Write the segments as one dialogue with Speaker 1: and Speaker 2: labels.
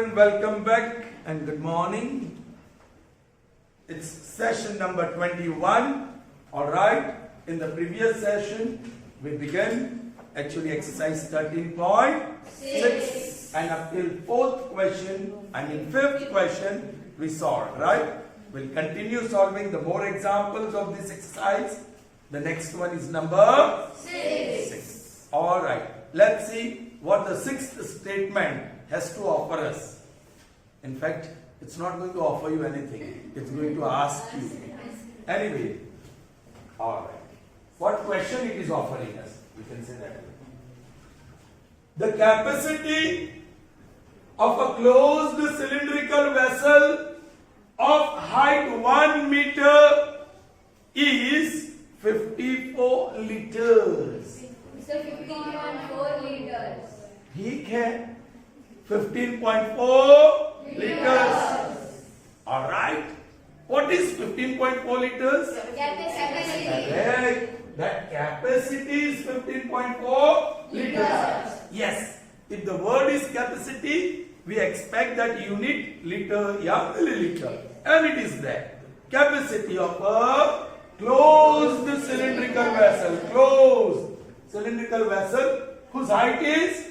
Speaker 1: everyone, welcome back and good morning. It's session number 21. Alright, in the previous session we began actually exercise 13.6 and up till fifth question we solved, right? We'll continue solving the more examples of this exercise. The next one is number 6. Alright, let's see what the sixth statement has to offer us. In fact, it's not going to offer you anything. It's going to ask you. Anyway, alright. What question it is offering us? You can say that. The capacity of a closed cylindrical vessel of height 1 meter is 54 liters.
Speaker 2: It's 15.4 liters.
Speaker 1: ठीक है 15.4 liters. Alright. What is 15.4 liters?
Speaker 2: Capacity.
Speaker 1: Correct. That capacity is 15.4 liters. Yes. If the word is capacity, we expect that unit liter या milliliter. And it is there. Capacity of a closed cylindrical vessel. Closed cylindrical vessel whose height is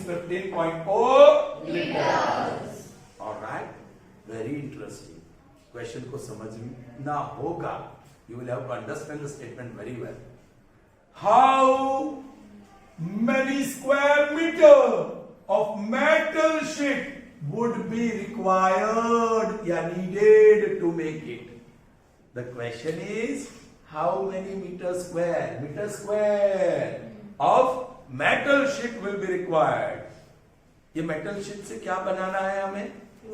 Speaker 1: 15.4 liters. Alright. Very interesting. Question को समझना होगा. You will have to understand the statement very well. How many square meter of metal sheet would be required or needed to make it? The question is how many meter square of metal sheet will be required. ये metal sheet से क्या बनाना है हमें?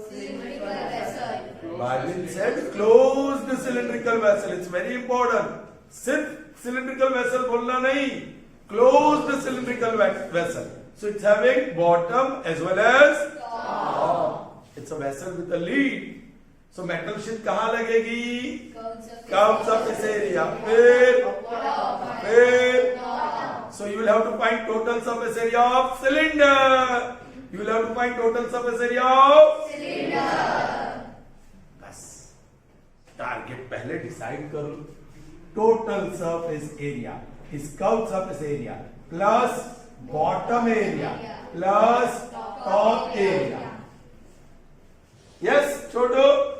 Speaker 2: Cylindrical vessel.
Speaker 1: Marvin said closed cylindrical vessel. It's very important. सिर्फ cylindrical vessel बोलना नहीं. Closed cylindrical vessel. So it's having bottom as well as top. It's a vessel with a lid. So metal sheet कहाँ लगेगी? Curved surface area. फिर so you will have to find total surface area of cylinder. You will have to find total surface area of
Speaker 2: cylinder.
Speaker 1: बस target पहले decide करो. Total surface area is curved surface area plus bottom area plus top area. Yes, छोटो.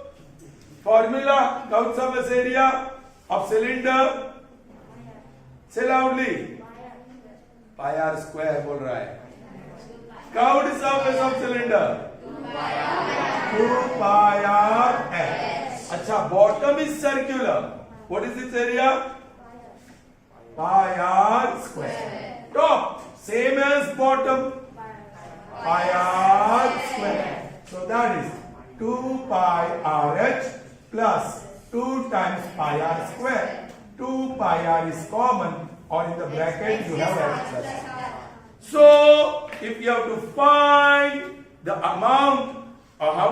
Speaker 1: Formula curved surface area of cylinder. Say loudly. Pi r square बोल रहा है. Curved surface of cylinder 2 pi r s. अच्छा, bottom is circular. What is its area? Pi r square. Top same as bottom. Pi r square. So that is 2 pi r h plus 2 times pi r square. 2 pi r is common, or in the bracket you have h plus. So if you have to find the amount or how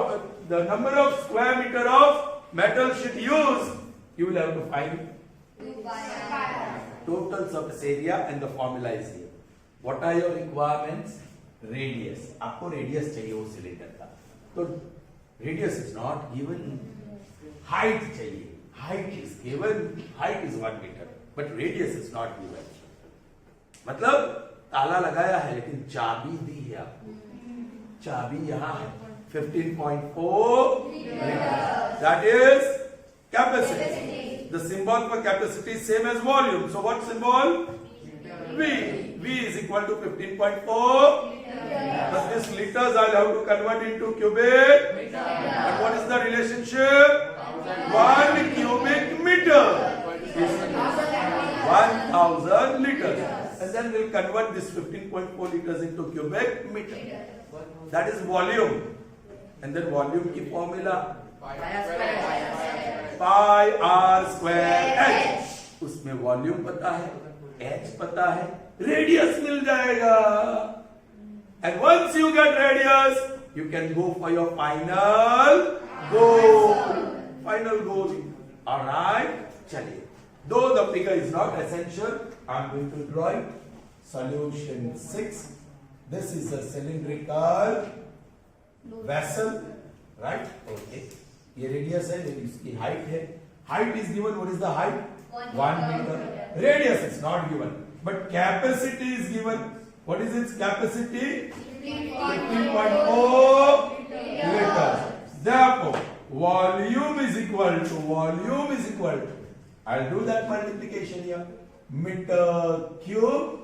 Speaker 1: the number of square meter of metal sheet used, you will have to find total surface area, and the formula is here. What are your requirements? Radius. आपको radius चाहिए वो cylinder का. तो radius is not given. Height चाहिए. Height is given. Height is 1 meter, but radius is not given. मतलब ताला लगाया है लेकिन चाबी दी है आपको. चाबी यहाँ है 15.4 liters. That is capacity. The symbol for capacity is same as volume. So what symbol? V. V is equal to 15.4. But this liters I'll have to convert into cubic. And what is the relationship? 1 cubic meter is 1000 liters. And then we'll convert this 15.4 liters into cubic meter. That is volume. And then volume की formula pi r square h. उसमें volume पता है, h पता है, radius मिल जाएगा. And once you get radius, you can go for your final goal. Final goal. Alright? चलिए. Though the figure is not essential, I am going to draw it. Solution 6. This is a cylindrical vessel, right? Okay. ये radius है, लेकिन इसकी height है. Height is given. What is the height? 1 meter. Radius is not given, but capacity is given. What is its capacity? 15.4 liters. Therefore, volume is equal to. I'll do that multiplication here. Meter cube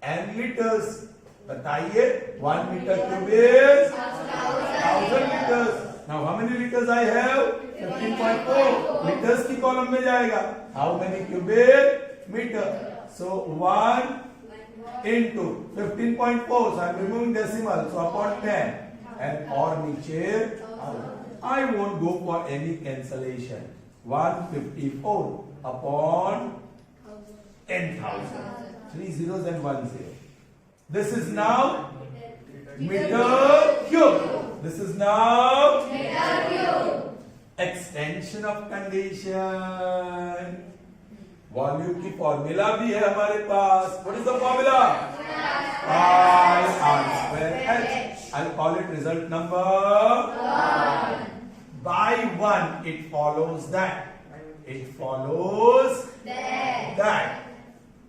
Speaker 1: and liters. बताइए 1 meter cube is 1000 liters. Now how many liters I have? 15.4. Liters की column में जाएगा. How many cubic meter? So 1 into 15.4. So I'm removing decimal. So upon 10. And और नीचे I won't go for any cancellation. 154 upon 10,000. 3 zeros and 1 zero. This is now meter cube. This is now extension of condition. Volume की formula भी है हमारे पास. What is the formula? Pi r square h. I'll call it result number 1. By 1, it follows that.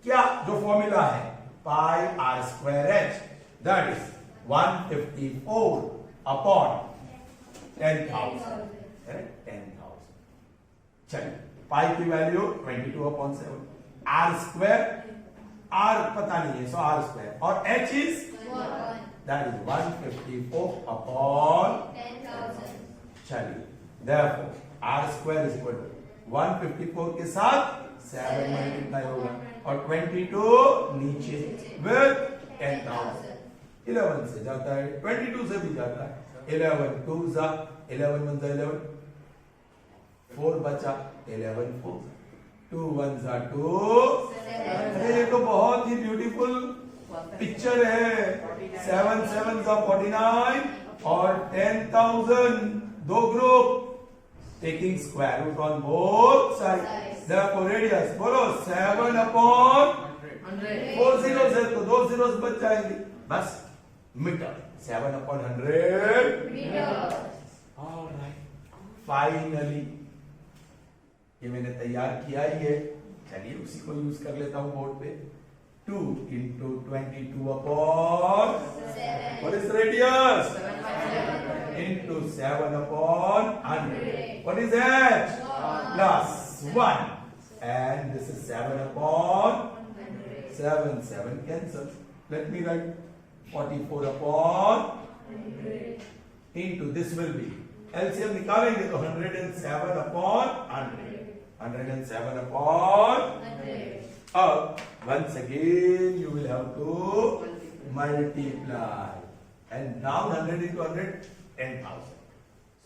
Speaker 1: क्या जो formula है? Pi r square h. That is 154 upon 10,000. Correct? 10,000. चलिए, pi की value 22 upon 7. R square, R पता नहीं है, so R square. और h is? That is 154 upon
Speaker 2: 10,000.
Speaker 1: चलिए, therefore R square is equal to 154 के साथ 7 मल्टीप्लाई होगा और 22 नीचे with 10,000. 11 से जाता है, 22 से भी जाता है. 11 2 जा 11 1 जा 11 4 बचा 11 4 2 1 जा 2. अरे ये तो बहुत ही ब्यूटीफुल पिक्चर है. 7 7 जा 49 और 10,000 दो group taking square root on both sides. Therefore radius बोलो 7 upon 4 zeros है तो 2 zeros बच जाएंगे. बस metre 7 upon 100
Speaker 2: Meter.
Speaker 1: Alright. Finally ये मैंने तैयार किया ही है. चलिए उसी को यूज कर लेता हूँ बोर्ड पे. 2 into 22 upon
Speaker 2: 7.
Speaker 1: what is radius? Into 7 upon 100. What is that? Plus 1. And this is 7 upon 7. 7 cancel. Let me write 44 upon into this will be LCM निकालेंगे तो 107 upon 100. 107 upon
Speaker 2: 100.
Speaker 1: once again you will have to multiply. And now 100 into 100, 10,000.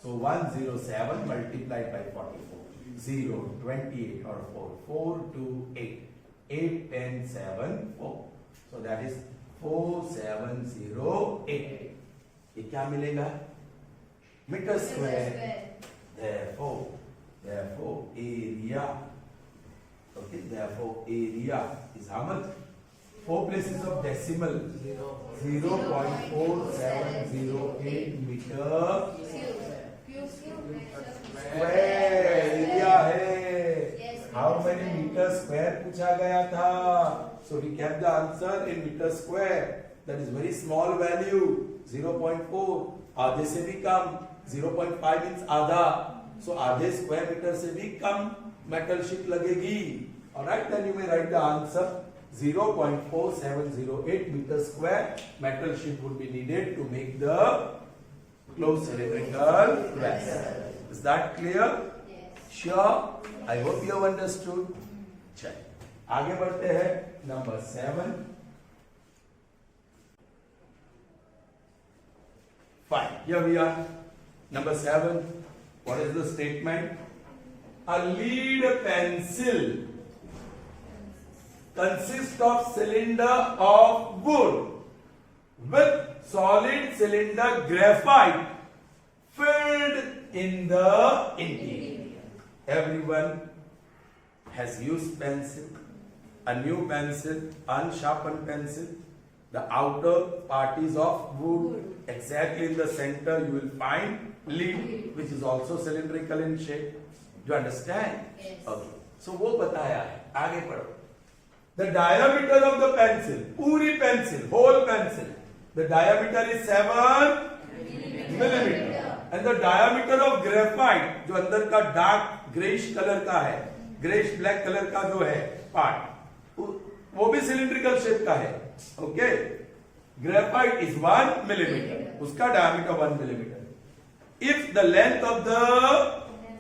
Speaker 1: So 107 multiplied by 44. 0, 28 or 4. 4, 2, 8. 8, 10, 7, 4. So that is 4708. ये क्या मिलेगा? Meter square. Therefore area. Okay, therefore area is how much? 4 places of decimal. 0.4708 meter square area है. How many meter square पूछा गया था? So we kept the answer in meter square. That is very small value. 0.4. आधे से भी कम. 0.5 means आधा. So आधे square meter से भी कम metal sheet लगेगी. Alright, then you may write the answer. 0.4708 meter square metal sheet would be needed to make the closed cylindrical vessel. Is that clear?
Speaker 2: Yes.
Speaker 1: Sure. I hope you have understood. चलिए आगे बढ़ते हैं. Number 7. Fine. Here we are. Number 7. What is the statement? A lead pencil consists of cylinder of wood with solid cylinder graphite filled in the interior. Everyone has used pencil, a new pencil, unsharpened pencil, The outer part is of wood. Exactly in the center you will find lid, which is also cylindrical in shape. Do you understand?
Speaker 2: Yes.
Speaker 1: Okay. So वो बताया है. आगे पढ़ो. The diameter of the pencil, पूरी pencil, whole pencil, the diameter is 7 millimeter. And the diameter of graphite, जो अंदर का dark grayish color का है, grayish black color का जो है part, वो भी cylindrical shape का है. Okay? Graphite is 1 millimeter. उसका diameter 1 millimeter. If the length of the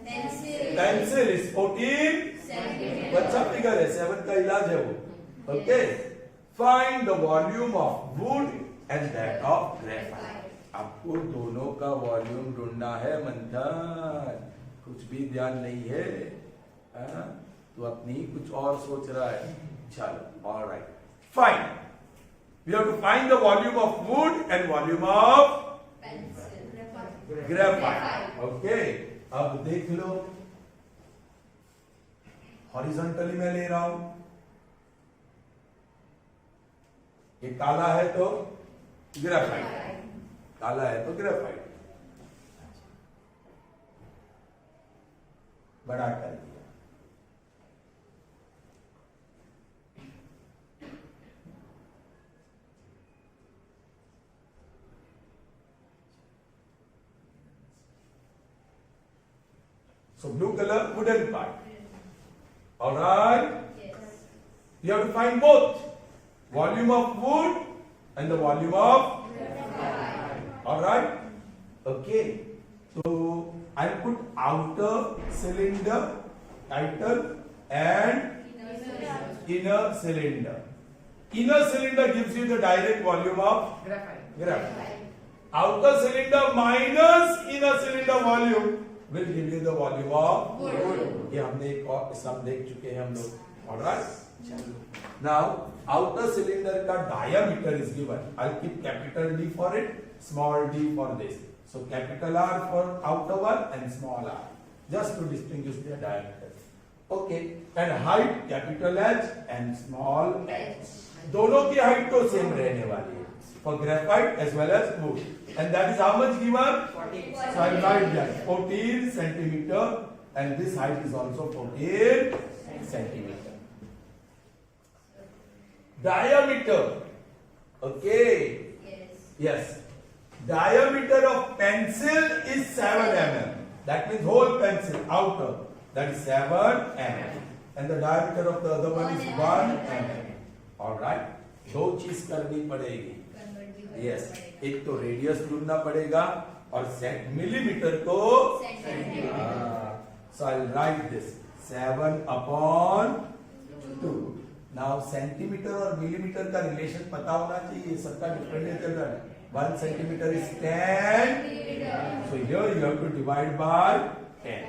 Speaker 1: pencil is 14, बच्चा फिगर है, 7 का इलाज है वो. Okay? Find the volume of wood and that of graphite. आपको दोनों का वॉल्यूम ढूंढना है मंथन. कुछ भी ध्यान नहीं है. तो अपनी कुछ और सोच रहा है. चलो, all right. Fine. We have to find the volume of wood and volume of graphite. Okay. अब देख लो. हॉरिजॉन्टली मैं ले रहा हूं. ये काला है तो ग्रेफाइट. काला है तो ग्रेफाइट. बड़ा कर दिया. So blue color wooden part. All right.
Speaker 2: Yes.
Speaker 1: You have to find both volume of wood and the volume of. All right. Okay. So I put outer cylinder, tighter, and inner cylinder. Inner cylinder gives you the direct volume of graphite. Outer cylinder minus inner cylinder volume will give you the volume of wood. ये हमने एक और सम देख चुके हैं हम लोग. All right. Now outer cylinder का diameter is given. I'll keep capital D for it, small d for this. So capital R for outer one and small r, just to distinguish their diameter. Okay. And height capital H and small h. दोनों की height तो same रहने वाली है for graphite as well as wood. And that is how much given? 14. So I write that 14 centimeter, and this height is also 14 centimeter. Diameter. Okay.
Speaker 2: Yes.
Speaker 1: Yes. Diameter of pencil is 7 mm. That means whole pencil outer. That is 7 mm. And the diameter of the other one is 1 mm. All right. दो चीज करनी पड़ेगी. Yes. एक तो radius ढूंढना पड़ेगा और millimetre को. So I'll write this 7/2. Now centimetre और मिलीमीटर का रिलेशन पता होना चाहिए. सबका डिफरेंट चल रहा है. 1 centimeter is 10. So here you have to divide by 10.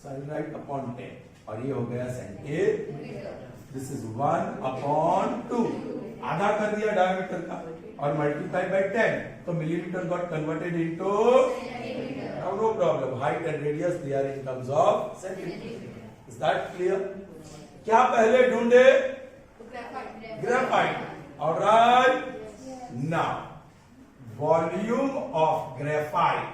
Speaker 1: So I'll write upon 10. और ये हो गया सेंटीमीटर. This is 1/2. आधा कर दिया डायमीटर का और मल्टीप्लाई बाय 10. तो millimetre got converted into. Now no problem. Height and radius they are in terms of centimeter. Is that clear? क्या पहले ढूंढे? Graphite. All right. Now, volume of graphite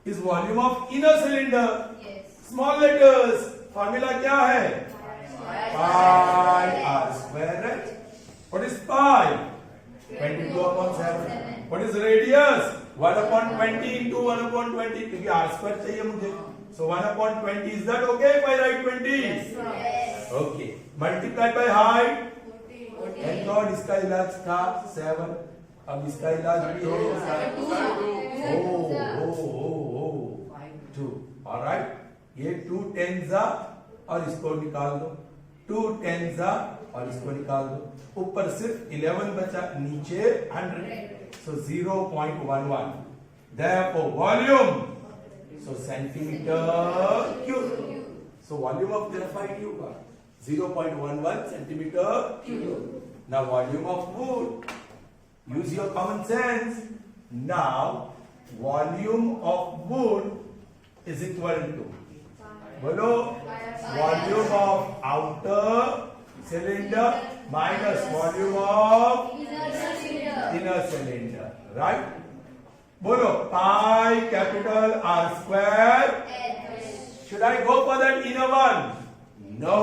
Speaker 1: is volume of inner cylinder.
Speaker 2: Yes.
Speaker 1: Small letters. Formula क्या है? Pi r square. What is pi? 22/7. What is radius? 1/20 into 1/20. क्योंकि r square चाहिए मुझे. So 1/20 is that okay if I write 20?
Speaker 2: Yes.
Speaker 1: Okay. Multiply by height. Thank God इसका इलाज था 7. अब इसका इलाज भी है. Oh. 2. All right. ये 2 10s और इसको निकाल दो. 2 10s और इसको निकाल दो. ऊपर सिर्फ 11 बचा, नीचे 100. So 0.11. Therefore volume. So centimeter cube. So volume of graphite you got 0.11 centimeter cube. Now volume of wood. Use your common sense. Now volume of wood is equal to. Bolo, volume of outer cylinder minus volume of
Speaker 2: Inner
Speaker 1: inner cylinder. Right? Bolo, pi capital R square. Should I go for that inner one? No.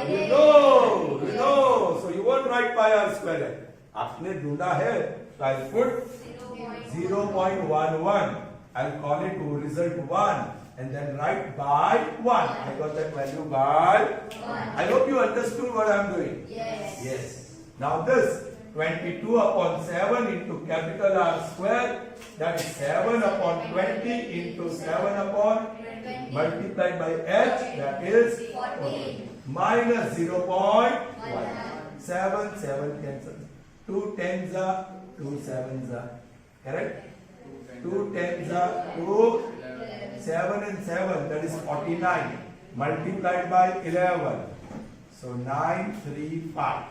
Speaker 1: You know. So you won't write pi R square. आपने ढूंढा है, so I'll put 0.11. I'll call it result 1 and then write by 1. I got that value by 1. I hope you understood what I'm doing. Yes. Now this 22 upon 7 into capital R square, that is 7 upon 20 into 7 upon multiplied by h, that is 14 minus 0.1. 7 cancel. 2 tens are 2 sevens are correct. 2 tens are 2. 7 and 7, that is 49 multiplied by 11. So 9, 3, 5.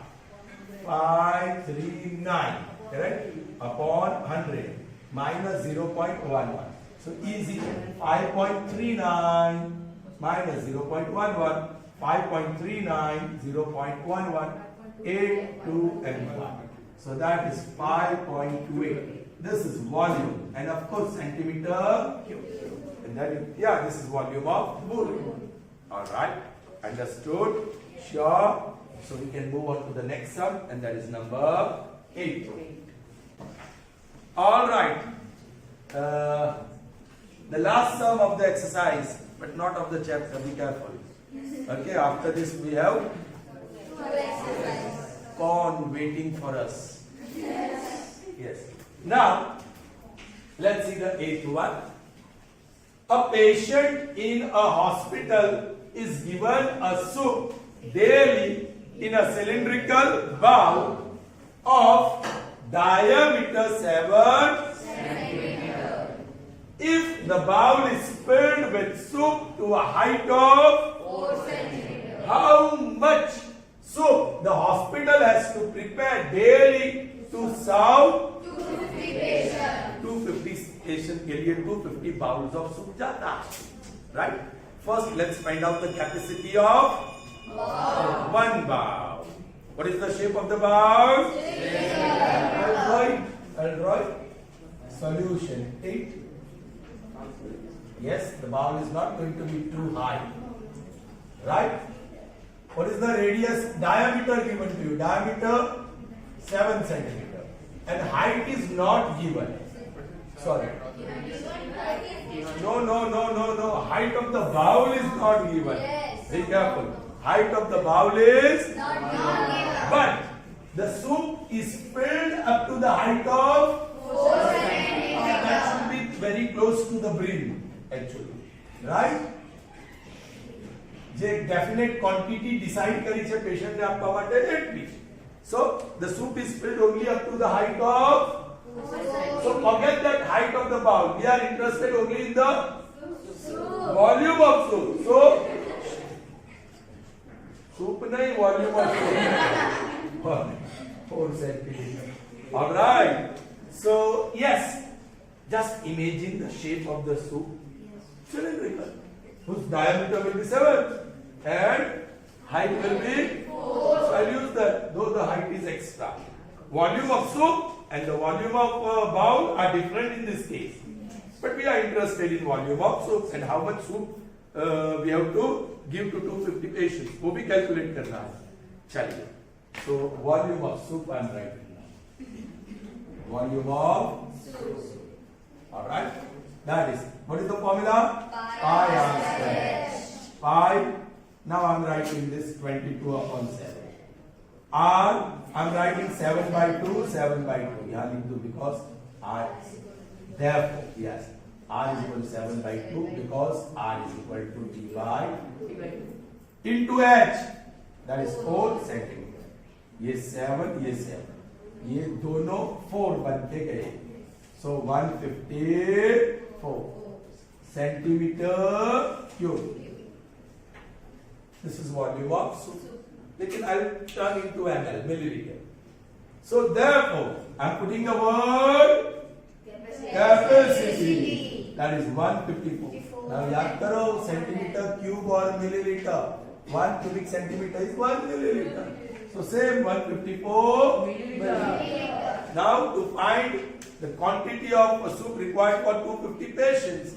Speaker 1: 5, 3, 9. Correct? Upon 100 minus 0.11. So easy. 5.39 minus 0.11. 5.39, 0.11, 8, 2 and 1. So that is 5.28. This is volume and of course centimeter cube. And then this is volume of balloon. Alright, understood? Sure. So we can move on to the next sum and that is number 8. Alright. The last sum of the exercise, but not of the chapter, be careful. Okay, after this we have corn waiting for us. Yes. Now, let's see the 8th one. A patient in a hospital is given a soup daily in a cylindrical bowl of diameter 7 centimeters. If the bowl is filled with soup to a height of 4 centimeters, how much soup the hospital has to prepare daily to serve 250 patients? 250 patient के लिए 250 bowls of soup जाता है. Right? First, let's find out the capacity of one bowl. What is the shape of the bowl? Android. Solution 8. Yes, the bowl is not going to be too high. Right? What is the radius diameter given to you? Diameter 7 centimeter. And height is not given. Sorry. No. Height of the bowl is not given. Be careful. Height of the bowl is not given. But the soup is filled up to the height of 4 centimeters. That should be very close to the brim, actually. Right? જે definite quantity decide કરી છે patient ને આપવા માટે એટલી. So the soup is filled only up to the height of. So forget that height of the bowl. We are interested only in the volume of soup. So soup nahi, volume of soup. 4 centimeters. All right. So yes, just imagine the shape of the soup. Cylindrical, whose diameter will be 7 and height will be 4. So I'll use that, though the height is extra. Volume of soup and the volume of bowl are different in this case. But we are interested in volume of soup and how much soup we have to give to 250 patients. वो भी calculate करना है. चलिए. So volume of soup I am writing now. Volume of soup. All right. That is, what is the formula? Pi r square. Pi, now I am writing this 22 upon 7. R, I am writing 7 by 2, 7 by 2. Yeah, because R, therefore, yes, R is equal to 7 by 2 because R is equal to D by into H. That is 4 centimeter. ये 7, ये 7. ये दोनों 4 बनते गए. So 154 centimeter cube. This is volume of soup. Lekin I'll turn into ml, milliliter. So therefore, I'm putting a word capacity. That is 154. Now yaad karo centimeter cube or milliliter. 1 cubic centimeter is 1 milliliter. So same 154 milliliter. Now to find the quantity of soup required for 250 patients.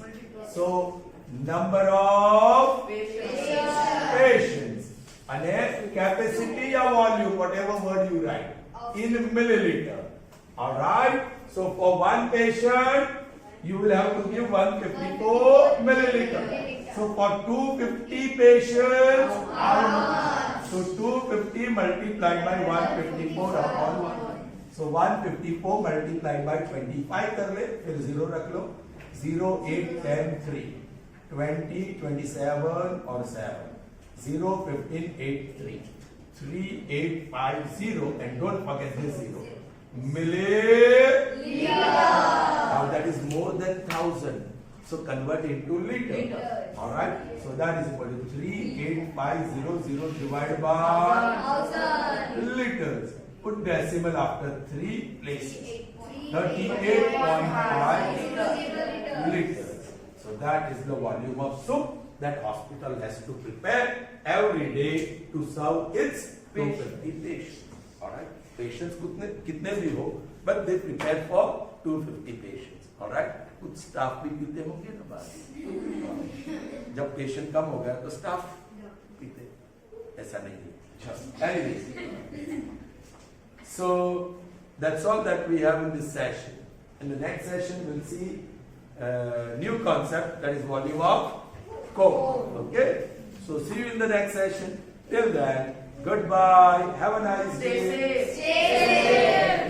Speaker 1: So number of patients and capacity or volume, whatever word you write, in milliliter. Alright. So for one patient, you will have to give 154 milliliter. So for 250 patients, how much? So 250 multiplied by 154 upon 1. So 154 multiplied by 25 कर ले, फिर 0 रख लो. 0, 8, 10, 3. 20, 27 और 7. 0, 15, 8, 3. 3, 8, 5, 0 and don't forget this 0. Milliliter. Now that is more than 1000. So convert into liter. Alright. So that is equal to 38500 divided by
Speaker 2: 1000
Speaker 1: liters. Put decimal after 3 places. 38.5 liters. So that is the volume of soup that hospital has to prepare every day to serve its 250 patients. Alright. Patients कितने भी हो, but they prepare for 250 patients. Alright. कुछ staff भी पीते होंगे ना बात. जब पेशेंट कम हो गया तो स्टाफ पीते, ऐसा नहीं है. Anyways, so that's all that we have in this session. In the next session, we'll see new concept, that is volume of coke. Okay. So see you in the next session. Till then, goodbye. Have a nice day.
Speaker 2: Stay safe.